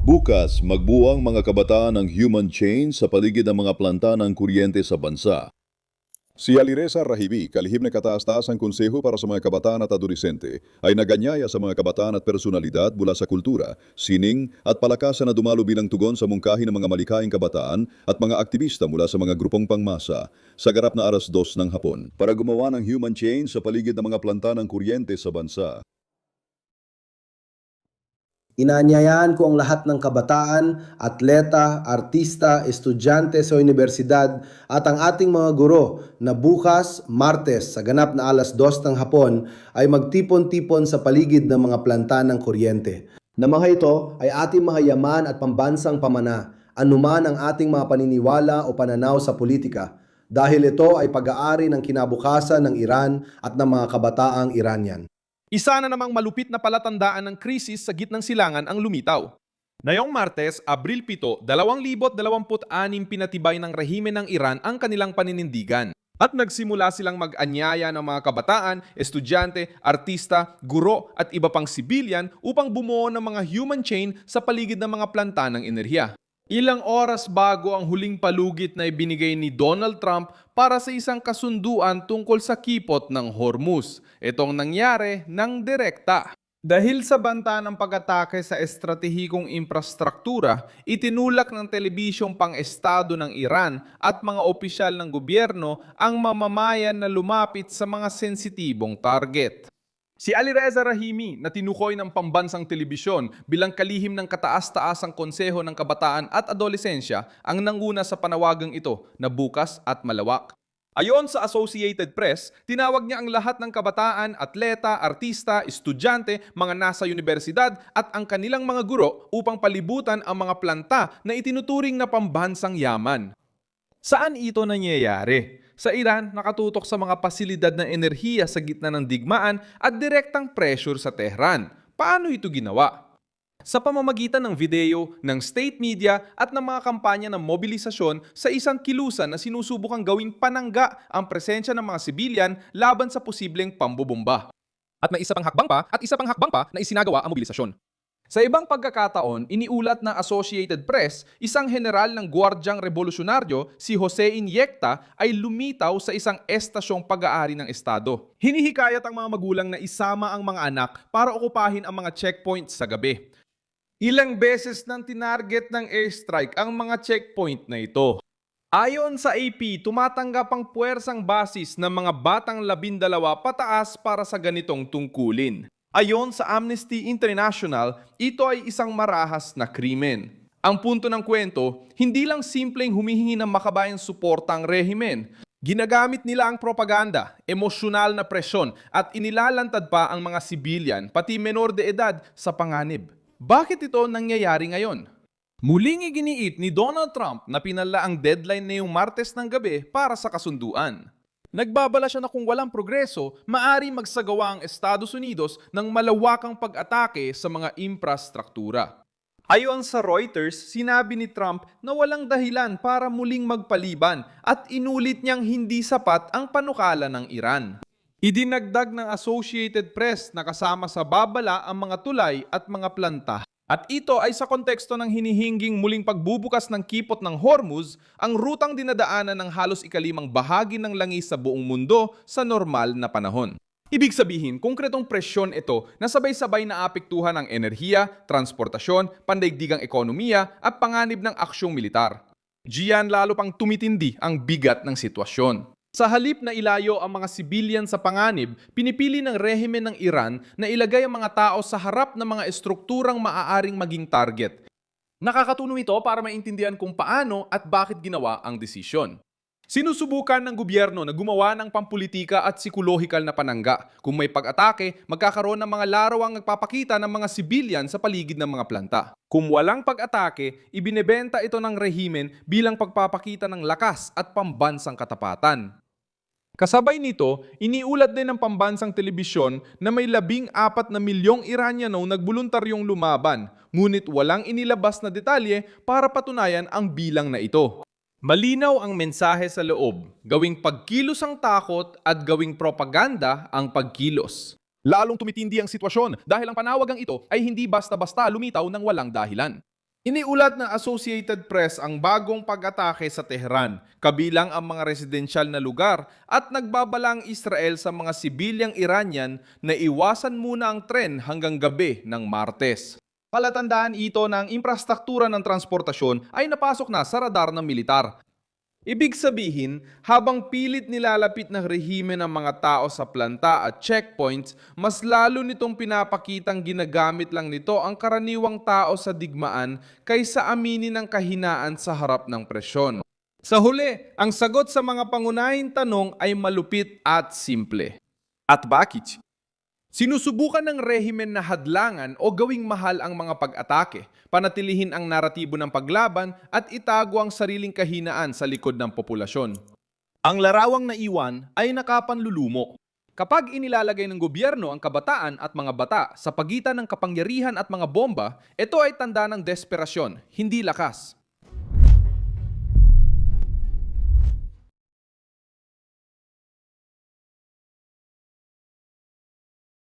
Bukas, magbuo ang mga kabataan ng human chain sa paligid ng mga planta ng kuryente sa bansa. Si Alireza Rahibi, kalihim na kataas-taasang konseho para sa mga kabataan at adolescente, ay naganyaya sa mga kabataan at personalidad mula sa kultura, sining at palakasan na dumalo bilang tugon sa mungkahi ng mga malikaing kabataan at mga aktivista mula sa mga grupong pangmasa sa ganap na 2:00 ng hapon para gumawa ng human chain sa paligid ng mga planta ng kuryente sa bansa. Inaanyayahan ko ang lahat ng kabataan, atleta, artista, estudyante sa universidad at ang ating mga guro na bukas, Martes, sa ganap na 2:00 ng hapon ay magtipon-tipon sa paligid ng mga planta ng kuryente. Na mga ito ay ating mga yaman at pambansang pamana, anuman ang ating mga paniniwala o pananaw sa politika, dahil ito ay pag-aari ng kinabukasan ng Iran at ng mga kabataang Iranian. Isa na namang malupit na palatandaan ng krisis sa gitnang silangan ang lumitaw. Ngayong Martes, Abril 7, 2026 pinatibay ng rehimen ng Iran ang kanilang paninindigan. At nagsimula silang mag-anyaya ng mga kabataan, estudyante, artista, guro at iba pang sibilyan upang bumuo ng mga human chain sa paligid ng mga planta ng enerhiya. Ilang oras bago ang huling palugit na ibinigay ni Donald Trump para sa isang kasunduan tungkol sa kipot ng Hormuz. Itong nangyari ng direkta. Dahil sa banta ng pag-atake sa estratehikong infrastruktura, itinulak ng telebisyong pang-estado ng Iran at mga opisyal ng gobyerno ang mamamayan na lumapit sa mga sensitibong target. Si Alireza Rahimi na tinukoy ng pambansang telebisyon bilang kalihim ng kataas-taasang konseho ng kabataan at adolesensya ang nanguna sa panawagang ito na bukas at malawak. Ayon sa Associated Press, tinawag niya ang lahat ng kabataan, atleta, artista, estudyante, mga nasa universidad at ang kanilang mga guro upang palibutan ang mga planta na itinuturing na pambansang yaman. Saan ito nangyayari? Sa Iran, nakatutok sa mga pasilidad ng enerhiya sa gitna ng digmaan at direktang pressure sa Tehran. Paano ito ginawa? Sa pamamagitan ng video, ng state media at ng mga kampanya ng mobilisasyon sa isang kilusan na sinusubukang gawing panangga ang presensya ng mga sibilyan laban sa posibleng pambobomba. At may isa pang hakbang pa na isinagawa ang mobilisasyon. Sa ibang pagkakataon, iniulat ng Associated Press, isang general ng Gwardyang Revolusyonaryo, si Jose Inyecta, ay lumitaw sa isang estasyong pag-aari ng Estado. Hinihikayat ang mga magulang na isama ang mga anak para okupahin ang mga checkpoints sa gabi. Ilang beses nang tinarget ng airstrike ang mga checkpoint na ito. Ayon sa AP, tumatanggap ang puwersang basis ng mga batang 12 pataas para sa ganitong tungkulin. Ayon sa Amnesty International, ito ay isang marahas na krimen. Ang punto ng kwento, hindi lang simpleng humihingi ng makabayang suporta ang rehimen. Ginagamit nila ang propaganda, emosyonal na presyon at inilalantad pa ang mga sibilyan, pati menor de edad, sa panganib. Bakit ito nangyayari ngayon? Muling iginiit ni Donald Trump na pinala ang deadline ngayong Martes ng gabi para sa kasunduan. Nagbabala siya na kung walang progreso, maaari magsagawa ang Estados Unidos ng malawakang pag-atake sa mga infrastruktura. Ayon sa Reuters, sinabi ni Trump na walang dahilan para muling magpaliban at inulit niyang hindi sapat ang panukala ng Iran. Idinagdag ng Associated Press na kasama sa babala ang mga tulay at mga planta. At ito ay sa konteksto ng hinihingging muling pagbubukas ng kipot ng Hormuz, ang rutang dinadaanan ng halos ikalimang bahagi ng langis sa buong mundo sa normal na panahon. Ibig sabihin, konkretong presyon ito na sabay-sabay na apektuhan ang enerhiya, transportasyon, pandaigdigang ekonomiya at panganib ng aksyong militar. Diyan lalo pang tumitindi ang bigat ng sitwasyon. Sa halip na ilayo ang mga sibilyan sa panganib, pinipili ng rehimen ng Iran na ilagay ang mga tao sa harap ng mga estrukturang maaaring maging target. Nakakatulong ito para maintindihan kung paano at bakit ginawa ang desisyon. Sinusubukan ng gobyerno na gumawa ng pampulitika at psikolohikal na panangga. Kung may pag-atake, magkakaroon ng mga larawang nagpapakita ng mga sibilyan sa paligid ng mga planta. Kung walang pag-atake, ibinebenta ito ng rehimen bilang pagpapakita ng lakas at pambansang katapatan. Kasabay nito, iniulat din ng pambansang telebisyon na may 14 na milyong Iraniano nagboluntaryong lumaban, ngunit walang inilabas na detalye para patunayan ang bilang na ito. Malinaw ang mensahe sa loob, gawing pagkilos ang takot at gawing propaganda ang pagkilos. Lalong tumitindi ang sitwasyon dahil ang panawagang ito ay hindi basta-basta lumitaw ng walang dahilan. Iniulat ng Associated Press ang bagong pag-atake sa Tehran, kabilang ang mga residensyal na lugar at nagbabala ang Israel sa mga sibilyang Iranian na iwasan muna ang tren hanggang gabi ng Martes. Palatandaan ito na ang infrastruktura ng transportasyon ay napasok na sa radar ng militar. Ibig sabihin, habang pilit nilalapit ng rehimen ng mga tao sa planta at checkpoints, mas lalo nitong pinapakitang ginagamit lang nito ang karaniwang tao sa digmaan kaysa aminin ang kahinaan sa harap ng presyon. Sa huli, ang sagot sa mga pangunahing tanong ay malupit at simple. At bakit? Sinusubukan ng rehimen na hadlangan o gawing mahal ang mga pag-atake, panatilihin ang naratibo ng paglaban at itago ang sariling kahinaan sa likod ng populasyon. Ang larawang naiwan ay nakapanlulumo. Kapag inilalagay ng gobyerno ang kabataan at mga bata sa pagitan ng kapangyarihan at mga bomba, ito ay tanda ng desperasyon, hindi lakas.